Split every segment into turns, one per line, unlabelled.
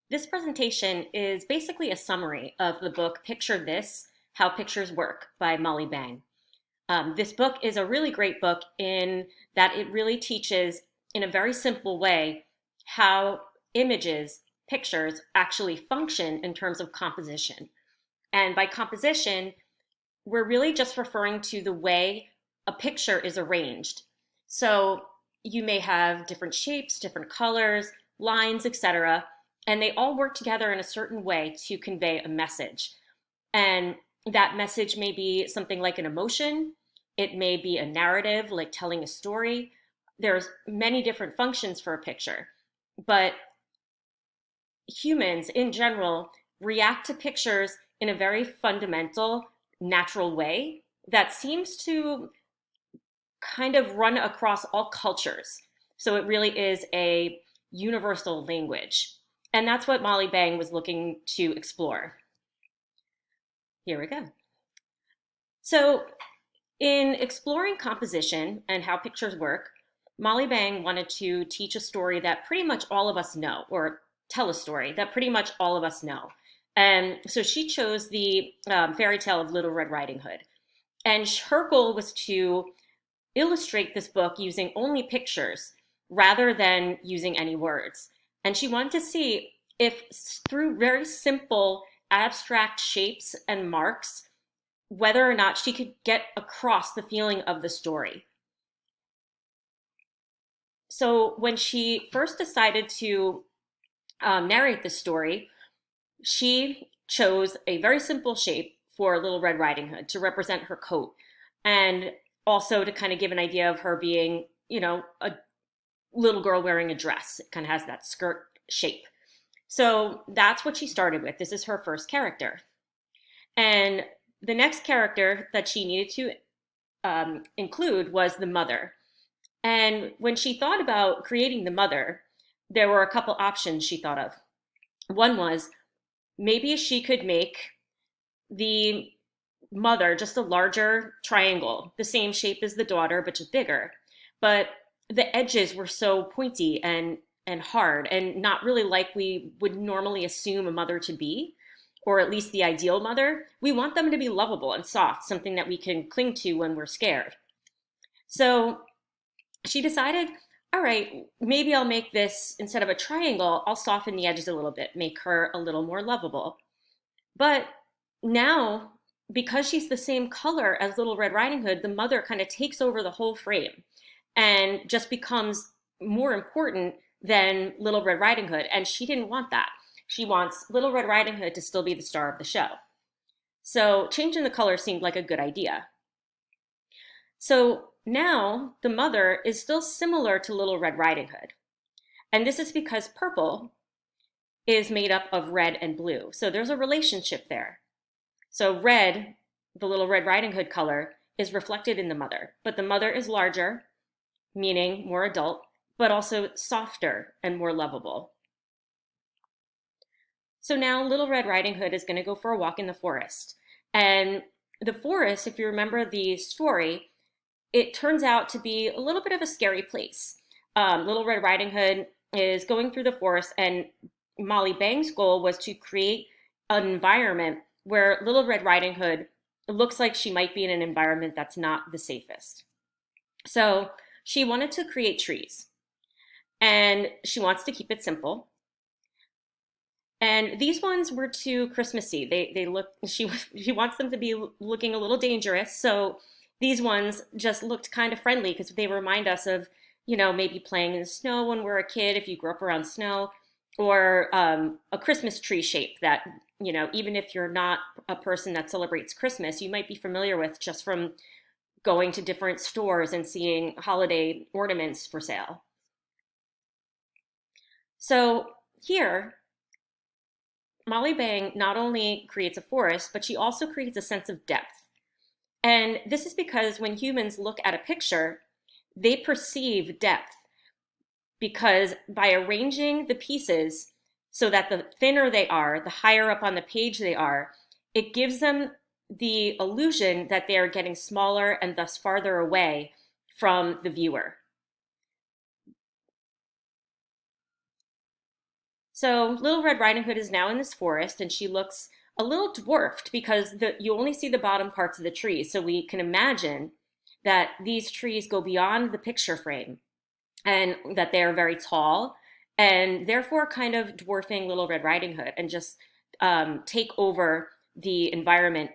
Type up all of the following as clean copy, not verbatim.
This presentation is basically a summary of the book Picture This, How Pictures Work by Molly Bang. This book is a really great book in that it really teaches in a very simple way how images, pictures actually function in terms of composition. And by composition, we're really just referring to the way a picture is arranged. So you may have different shapes, different colors, lines, etc., and they all work together in a certain way to convey a message. And that message may be something like an emotion, it may be a narrative, like telling a story. There's many different functions for a picture, but humans in general react to pictures in a very fundamental, natural way that seems to kind of run across all cultures. So it really is a universal language. And that's what Molly Bang was looking to explore. Here we go. So, in exploring composition and how pictures work, Molly Bang wanted to teach a story that pretty much all of us know, or tell a story that pretty much all of us know. And so she chose the fairy tale of Little Red Riding Hood. And her goal was to illustrate this book using only pictures rather than using any words. And she wanted to see if through very simple abstract shapes and marks, whether or not she could get across the feeling of the story. So when she first decided to narrate the story, she chose a very simple shape for Little Red Riding Hood to represent her coat, and also to kind of give an idea of her being, a little girl wearing a dress. It kind of has that skirt shape. So that's what she started with. This is her first character. And the next character that she needed to include was the mother. And when she thought about creating the mother, there were a couple options she thought of. One was maybe she could make the mother just a larger triangle, the same shape as the daughter, but just bigger. But the edges were so pointy and hard and not really like we would normally assume a mother to be, or at least the ideal mother. We want them to be lovable and soft, something that we can cling to when we're scared. So she decided, all right, maybe I'll make this, instead of a triangle, I'll soften the edges a little bit, make her a little more lovable. But now, because she's the same color as Little Red Riding Hood, the mother kind of takes over the whole frame and just becomes more important than Little Red Riding Hood. And she didn't want that. She wants Little Red Riding Hood to still be the star of the show. So changing the color seemed like a good idea. So now the mother is still similar to Little Red Riding Hood. And this is because purple is made up of red and blue. So there's a relationship there. So red, the Little Red Riding Hood color, is reflected in the mother. But the mother is larger, meaning more adult, but also softer and more lovable. So now Little Red Riding Hood is going to go for a walk in the forest. And the forest, if you remember the story, it turns out to be a little bit of a scary place. Little Red Riding Hood is going through the forest, and Molly Bang's goal was to create an environment where Little Red Riding Hood looks like she might be in an environment that's not the safest. So she wanted to create trees, and she wants to keep it simple. And these ones were too Christmassy. They look, she wants them to be looking a little dangerous. So these ones just looked kind of friendly because they remind us of, maybe playing in the snow when we're a kid, if you grew up around snow, or a Christmas tree shape that, even if you're not a person that celebrates Christmas, you might be familiar with just from going to different stores and seeing holiday ornaments for sale. So here, Molly Bang not only creates a forest, but she also creates a sense of depth. And this is because when humans look at a picture, they perceive depth because by arranging the pieces so that the thinner they are, the higher up on the page they are, it gives them the illusion that they are getting smaller and thus farther away from the viewer. So Little Red Riding Hood is now in this forest, and she looks a little dwarfed because you only see the bottom parts of the trees. So we can imagine that these trees go beyond the picture frame and that they are very tall and therefore kind of dwarfing Little Red Riding Hood and just take over the environment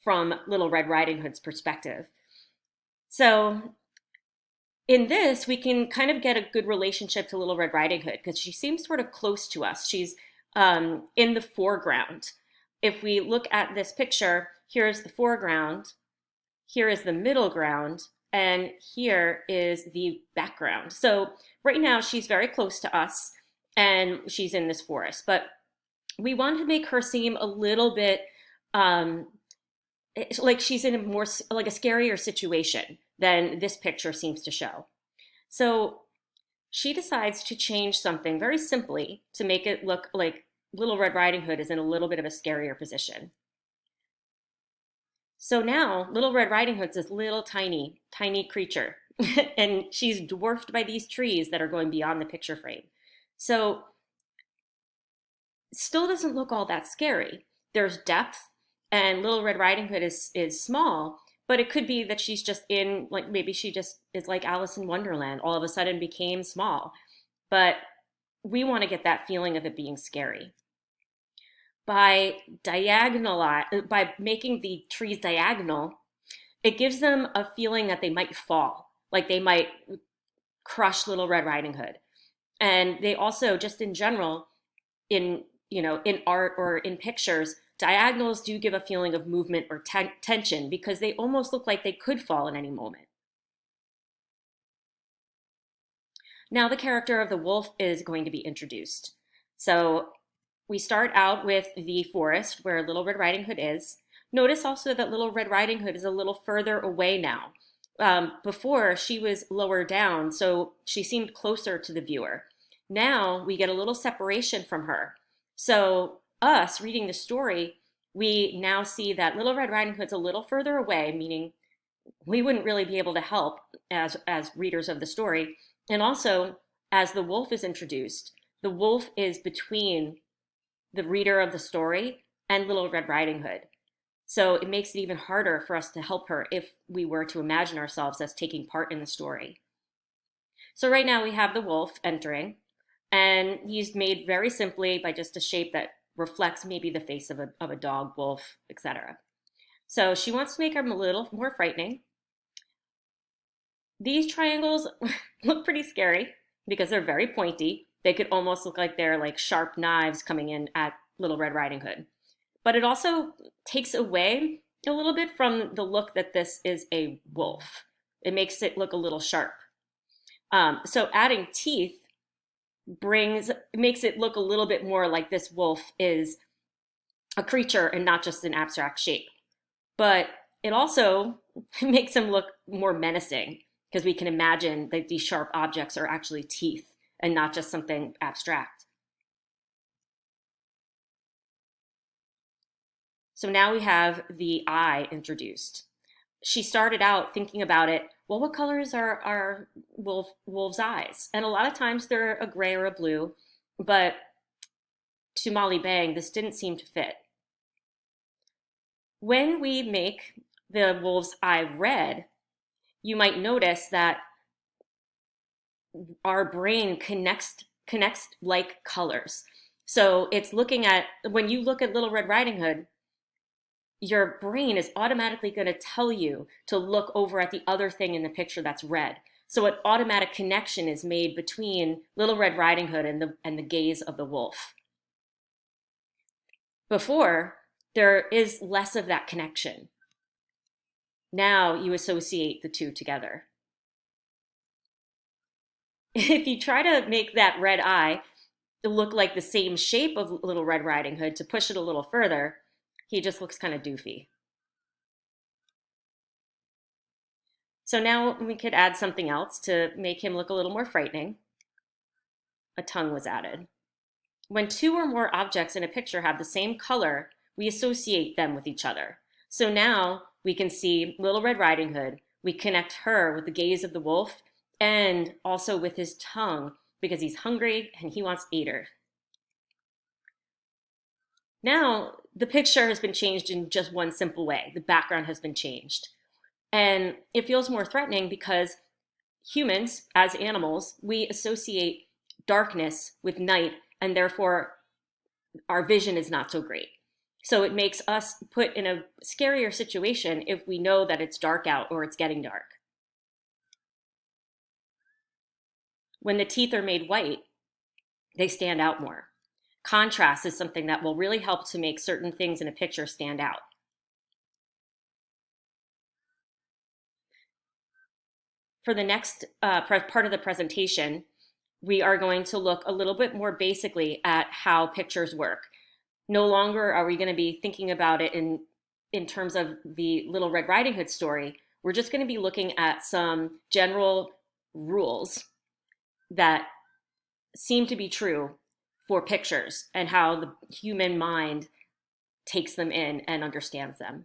from Little Red Riding Hood's perspective. So in this, we can kind of get a good relationship to Little Red Riding Hood because she seems sort of close to us. She's in the foreground. If we look at this picture, here's the foreground, here is the middle ground, and here is the background. So right now she's very close to us and she's in this forest, but we want to make her seem a little bit um, like she's in a more like a scarier situation than this picture seems to show. So she decides to change something very simply to make it look like Little Red Riding Hood is in a little bit of a scarier position. So now Little Red Riding Hood's this little tiny, tiny creature, and she's dwarfed by these trees that are going beyond the picture frame. So it still doesn't look all that scary. There's depth, and Little Red Riding Hood is small, but it could be that she's just in, like, maybe she just is like Alice in Wonderland, all of a sudden became small. But we want to get that feeling of it being scary. By making the trees diagonal, it gives them a feeling that they might fall, like they might crush Little Red Riding Hood. And they also, just in general, in art or in pictures, diagonals do give a feeling of movement or tension because they almost look like they could fall at any moment. Now the character of the wolf is going to be introduced. So we start out with the forest where Little Red Riding Hood is. Notice also that Little Red Riding Hood is a little further away now. Before, she was lower down, so she seemed closer to the viewer. Now we get a little separation from her. So us reading the story, we now see that Little Red Riding Hood's a little further away, meaning we wouldn't really be able to help as readers of the story. And also, as the wolf is introduced, the wolf is between the reader of the story and Little Red Riding Hood. So it makes it even harder for us to help her if we were to imagine ourselves as taking part in the story. So right now we have the wolf entering, and he's made very simply by just a shape that reflects maybe the face of a dog, wolf, etc. So she wants to make him a little more frightening. These triangles look pretty scary because they're very pointy. They could almost look like they're like sharp knives coming in at Little Red Riding Hood. But it also takes away a little bit from the look that this is a wolf. It makes it look a little sharp. So adding teeth makes it look a little bit more like this wolf is a creature and not just an abstract shape. But it also makes him look more menacing because we can imagine that these sharp objects are actually teeth and not just something abstract. So now we have the eye introduced. She started out thinking about it, well, what colors are wolves' eyes? And a lot of times they're a gray or a blue, but to Molly Bang, this didn't seem to fit. When we make the wolf's eye red, you might notice that our brain connects like colors. So it's looking at, when you look at Little Red Riding Hood, your brain is automatically going to tell you to look over at the other thing in the picture that's red. So an automatic connection is made between Little Red Riding Hood and the gaze of the wolf. Before, there is less of that connection. Now you associate the two together. If you try to make that red eye look like the same shape of Little Red Riding Hood to push it a little further, he just looks kind of doofy. So now we could add something else to make him look a little more frightening. A tongue was added. When two or more objects in a picture have the same color, we associate them with each other. So now we can see Little Red Riding Hood. We connect her with the gaze of the wolf and also with his tongue because he's hungry and he wants to eat her. Now, the picture has been changed in just one simple way. The background has been changed. And it feels more threatening because humans, as animals, we associate darkness with night, and therefore our vision is not so great. So it makes us put in a scarier situation if we know that it's dark out or it's getting dark. When the teeth are made white, they stand out more. Contrast is something that will really help to make certain things in a picture stand out. For the next part of the presentation, we are going to look a little bit more basically at how pictures work. No longer are we going to be thinking about it in terms of the Little Red Riding Hood story. We're just going to be looking at some general rules that seem to be true for pictures and how the human mind takes them in and understands them.